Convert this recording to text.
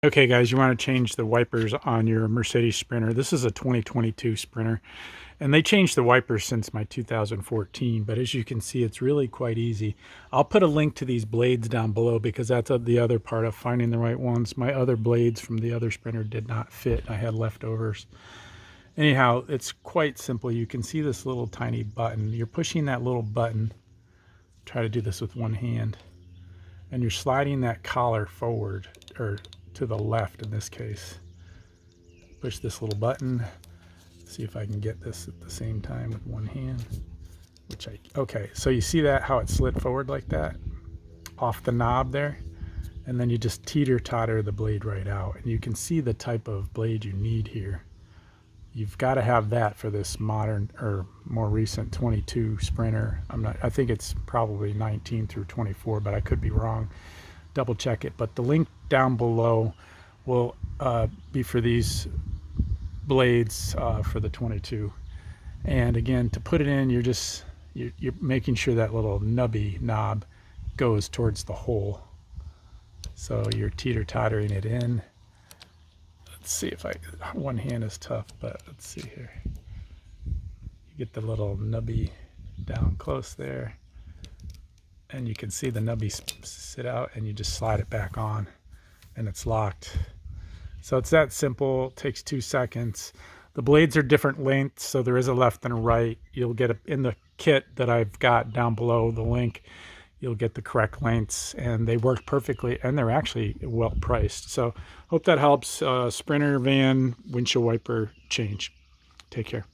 Okay guys, you want to change the wipers on your Mercedes Sprinter. This is a 2022 Sprinter, and they changed the wipers since my 2014, but as you can see, it's really quite easy. I'll put a link to these blades down below because that's the other part of finding the right ones. My other blades from the other Sprinter did not fit. I had leftovers. Anyhow, it's quite simple. You can see this little tiny button. You're pushing that little button. Try to do this with one hand. And you're sliding that collar forward, or to the left in this case. Push this little button. See if I can get this at the same time with one hand. Okay, so you see that, how it slid forward like that? Off the knob there. And then you just teeter-totter the blade right out. And you can see the type of blade you need here. You've got to have that for this modern, or more recent 22 Sprinter. I think it's probably 19 through 24, but I could be wrong. Double check it. But the link down below will be for these blades for the 22. And again, to put it in, you're making sure that little nubby knob goes towards the hole. So you're teeter-tottering it in. Let's see if one hand is tough, but let's see here. You get the little nubby down close there, and you can see the nubby sit out, and you just slide it back on, and it's locked. So it's that simple. It takes 2 seconds. The blades are different lengths, so there is a left and a right. You'll get in the kit that I've got down below the link. You'll get the correct lengths, and they work perfectly, and they're actually well priced. So hope that helps. Sprinter, van, windshield wiper change. Take care.